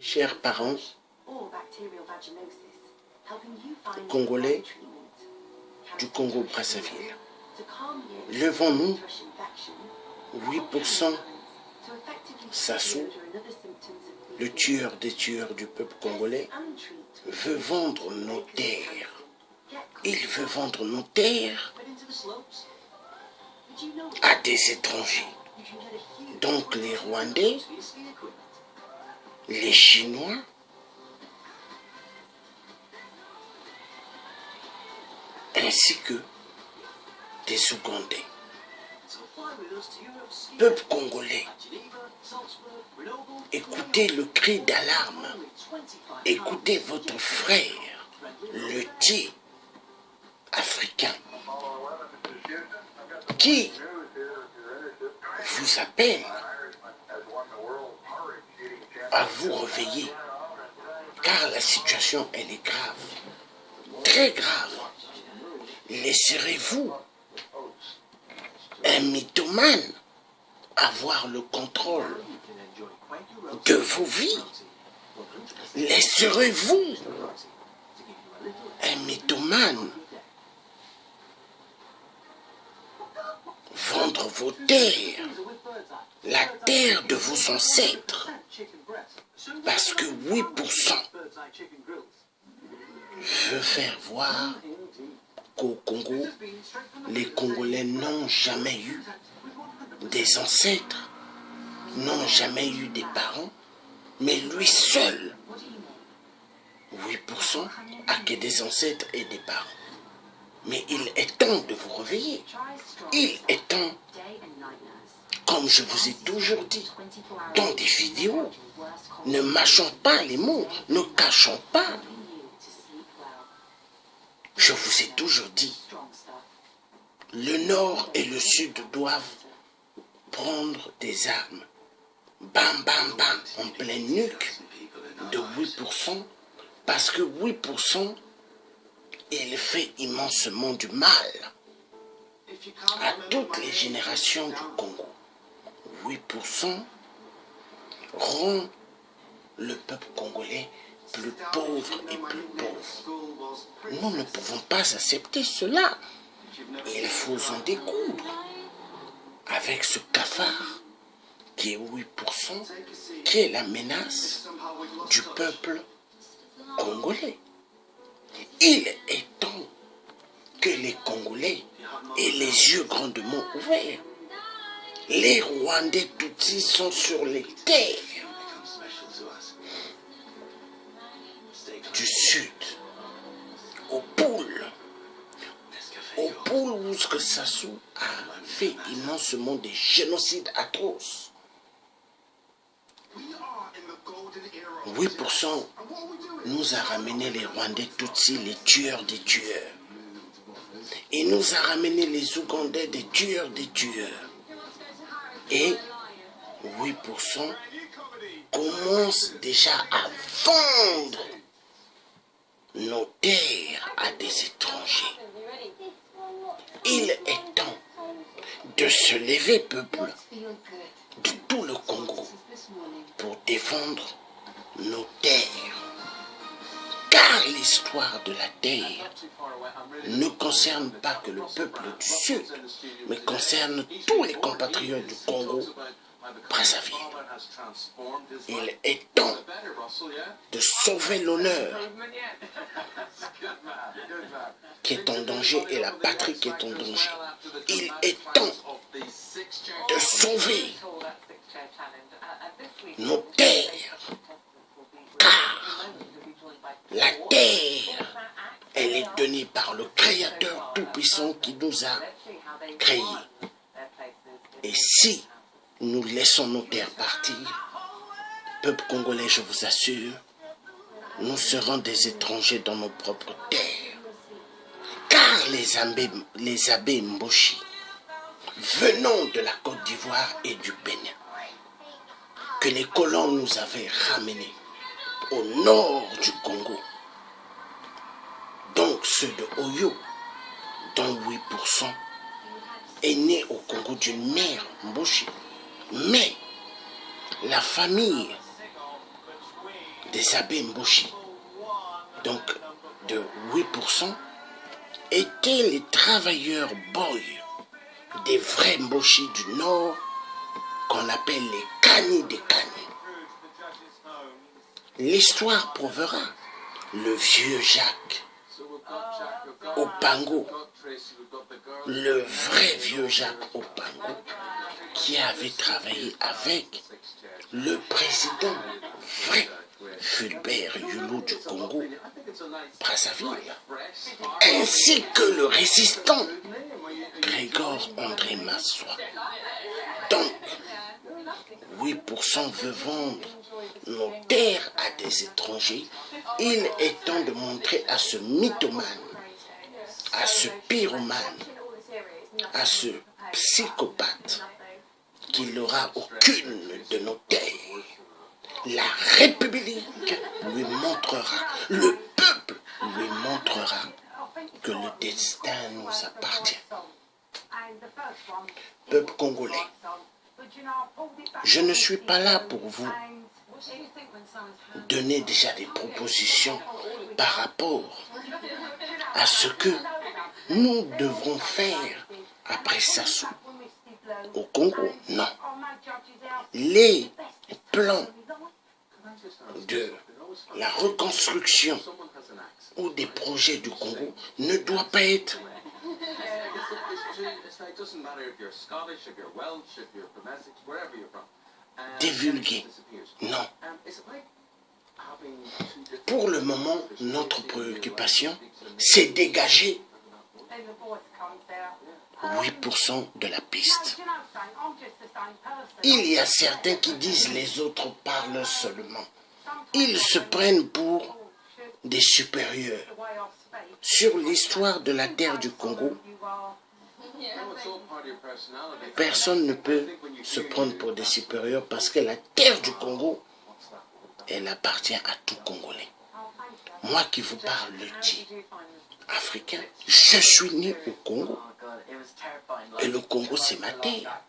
Chers parents congolais du Congo-Brazzaville, levons-nous, 8% Sassou, le tueur des tueurs du peuple congolais, veut vendre nos terres. Il veut vendre nos terres à des étrangers. Donc les Rwandais, les Chinois, ainsi que des Ougandais. Peuple congolais, écoutez le cri d'alarme, écoutez votre frère, le thé africain, qui vous appelle à vous réveiller, car la situation, elle est grave, très grave. Laisserez-vous un mythomane avoir le contrôle de vos vies? Laisserez-vous un mythomane vendre vos terres, la terre de vos ancêtres? Parce que 8% veut faire voir qu'au Congo, les Congolais n'ont jamais eu des ancêtres, n'ont jamais eu des parents, mais lui seul, 8%, a que des ancêtres et des parents. Mais il est temps de vous réveiller. Il est temps, comme je vous ai toujours dit, dans des vidéos, ne mâchons pas les mots, ne cachons pas. Je vous ai toujours dit, le nord et le sud doivent prendre des armes. Bam, bam, bam, en pleine nuque de 8%, parce que 8%, il fait immensément du mal à toutes les générations du Congo. 8% rend le peuple congolais plus pauvre et plus pauvre. Nous ne pouvons pas accepter cela. Il faut en découdre avec ce cafard qui est 8%, qui est la menace du peuple congolais. Il est temps que les Congolais aient les yeux grandement ouverts. Les Rwandais Tutsis sont sur les terres du sud, au pôle où ce que Sassou a fait immensément des génocides atroces. 8% nous a ramené les Rwandais Tutsis, les tueurs des tueurs. Il nous a ramené les Ougandais, des tueurs des tueurs. Et 8% commence déjà à vendre nos terres à des étrangers. Il est temps de se lever, peuple, de tout le Congo, pour défendre nos terres. Car l'histoire de la terre ne concerne pas que le peuple du Sud, mais concerne tous les compatriotes du Congo-Brazzaville. Il est temps de sauver l'honneur qui est en danger et la patrie qui est en danger. Il est temps de sauver nos terres, car la terre, elle est donnée par le Créateur Tout-Puissant qui nous a créés. Et si nous laissons nos terres partir, peuple congolais, je vous assure, nous serons des étrangers dans nos propres terres. Car les abbés Mboshi, venant de la Côte d'Ivoire et du Bénin, que les colons nous avaient ramenés au nord du Congo, donc ceux de Oyo, dont 8% est né au Congo d'une mère Mboshi. Mais la famille des abbés Mboshi, donc de 8%, étaient les travailleurs boys, des vrais Mboshi du Nord, qu'on appelle les Kani des Kani. L'histoire prouvera le vieux Jacques Opango, le vrai vieux Jacques Opango, qui avait travaillé avec le président vrai Fulbert Yulu du Congo, Brazzaville, ainsi que le résistant Grégor André Massoua. Donc, 8% veut vendre nos terres à des étrangers. Il est temps de montrer à ce mythomane, à ce pyromane, à ce psychopathe qu'il n'aura aucune de nos terres. La République lui montrera, le peuple lui montrera que le destin nous appartient. Peuple congolais, je ne suis pas là pour vous donner déjà des propositions par rapport à ce que nous devrons faire après Sassou au Congo. Non. Les plans de la reconstruction ou des projets du Congo ne doivent pas être divulgués. Non. Pour le moment, notre préoccupation, c'est dégager 8% de la piste. Il y a certains qui disent les autres parlent seulement. Ils se prennent pour des supérieurs. Sur l'histoire de la terre du Congo, personne ne peut se prendre pour des supérieurs parce que la terre du Congo, elle appartient à tout Congolais. Moi qui vous parle le dit africain, je suis né au Congo. Et le Congo, c'est ma terre.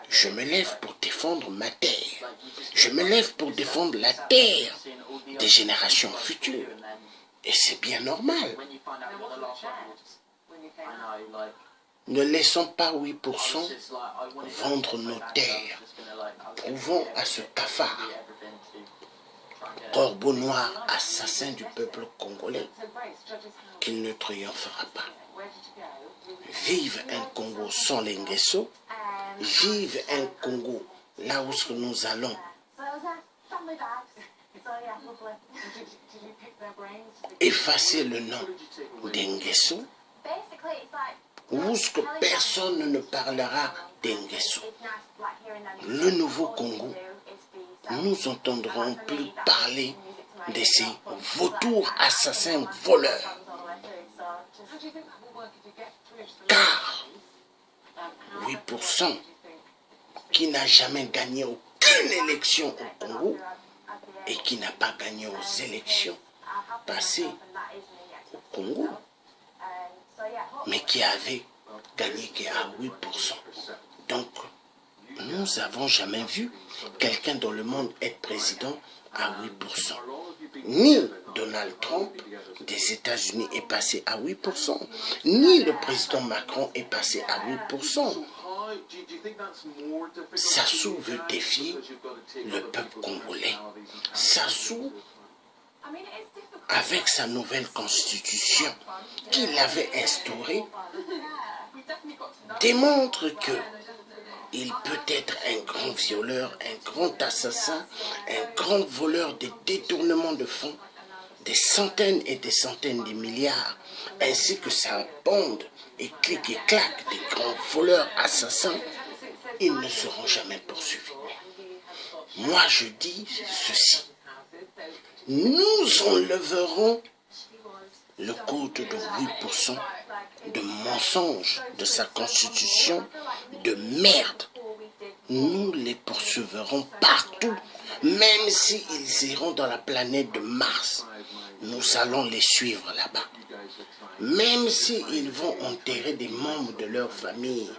Je me lève pour défendre ma terre. Je me lève pour défendre la terre des générations futures. Et c'est bien normal. Ne laissons pas 8% vendre nos terres. Prouvons à ce cafard, corbeau noir, assassin du peuple congolais, qu'il ne triomphera pas. Vive un Congo sans les Nguesso, vive un Congo là où nous allons. Effacer le nom des Nguesso, où ce que personne ne parlera des Nguesso. Le nouveau Congo, nous n'entendrons plus parler de ces vautours assassins voleurs. Car 8% qui n'a jamais gagné aucune élection au Congo et qui n'a pas gagné aux élections passées au Congo, mais qui avait gagné qu'à 8%. Donc, nous n'avons jamais vu quelqu'un dans le monde être président à 8%. Ni Donald Trump des États-Unis est passé à 8%, ni le président Macron est passé à 8%. Sassou veut défier le peuple congolais. Sassou, avec sa nouvelle constitution qu'il avait instaurée, démontre que il peut être un grand violeur, un grand assassin, un grand voleur de détournement de fonds, des centaines et des centaines de milliards, ainsi que sa bande et clic et clac des grands voleurs assassins, ils ne seront jamais poursuivis. Moi je dis ceci, nous enlèverons le code de 8% de mensonges de sa constitution, de merde. Nous les poursuivrons partout, même s'ils iront dans la planète de Mars. Nous allons les suivre là-bas. Même s'ils vont enterrer des membres de leur famille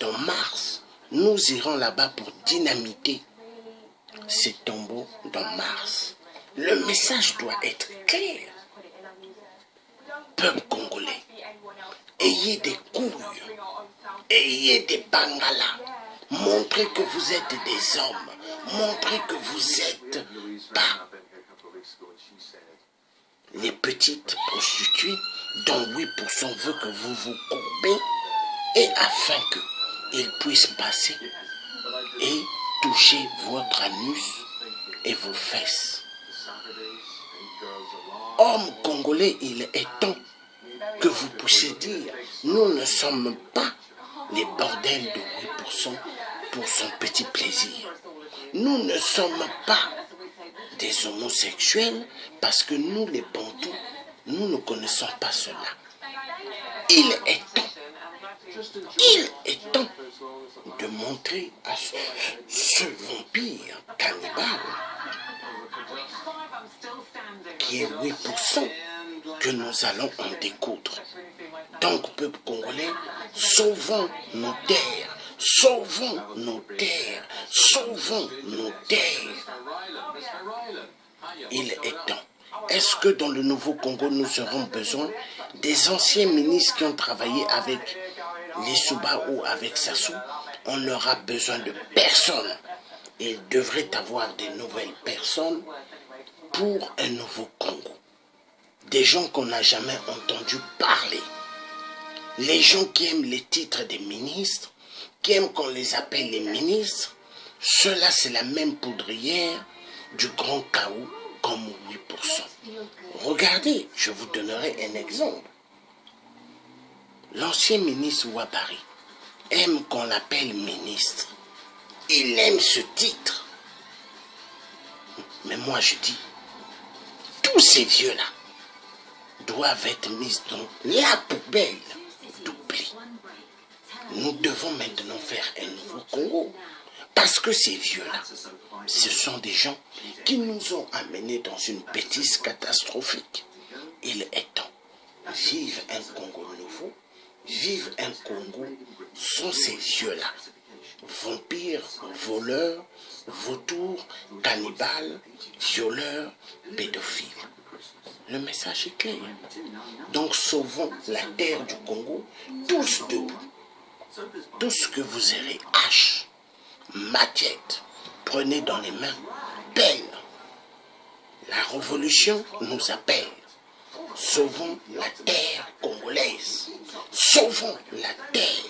dans Mars, nous irons là-bas pour dynamiter ces tombeaux dans Mars. Le message doit être clair. Peuple congolais, ayez des couilles, ayez des bangalas, montrez que vous êtes des hommes, montrez que vous êtes pas les petites prostituées dont 8% veut que vous vous courbez, et afin qu'ils puissent passer et toucher votre anus et vos fesses. Hommes congolais, il est temps que vous puissiez dire, nous ne sommes pas les bordels de 8% pour son petit plaisir. Nous ne sommes pas des homosexuels parce que nous, les Bantous, nous ne connaissons pas cela. Il est temps de montrer à ce vampire cannibale qui est 8% que nous allons en découdre. Donc, peuple congolais, sauvons nos terres, sauvons nos terres, sauvons nos terres. Il est temps. Est-ce que dans le nouveau Congo, nous aurons besoin des anciens ministres qui ont travaillé avec les Souba ou avec Sassou? On n'aura besoin de personne. Il devrait avoir des nouvelles personnes pour un nouveau Congo. Des gens qu'on n'a jamais entendu parler. Les gens qui aiment les titres des ministres, qui aiment qu'on les appelle les ministres, cela c'est la même poudrière du grand chaos comme 8%. Regardez, je vous donnerai un exemple. L'ancien ministre Ouabari aime qu'on l'appelle ministre. Il aime ce titre. Mais moi je dis, tous ces vieux-là doivent être mis dans la poubelle d'oubli. Nous devons maintenant faire un nouveau Congo. Parce que ces vieux-là, ce sont des gens qui nous ont amenés dans une bêtise catastrophique. Il est temps. Vive un Congo nouveau. Vive un Congo sans ces vieux-là. Vampires, voleurs, vautours, cannibales, violeurs, pédophiles. Le message est clair. Donc sauvons la terre du Congo, tous debout. Tout ce que vous aurez, hache, machette, prenez dans les mains, pelle. La révolution nous appelle. Sauvons la terre congolaise. Sauvons la terre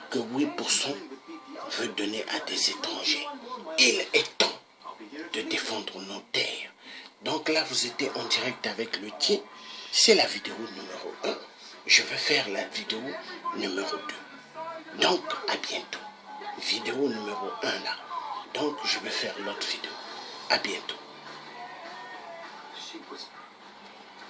que 8% veut donner à des étrangers. Il est temps de défendre nos terres. Donc là, vous étiez en direct avec le Thier. C'est la vidéo numéro 1. Je vais faire la vidéo numéro 2. Donc, à bientôt. Vidéo numéro 1 là. Donc, je vais faire l'autre vidéo. À bientôt.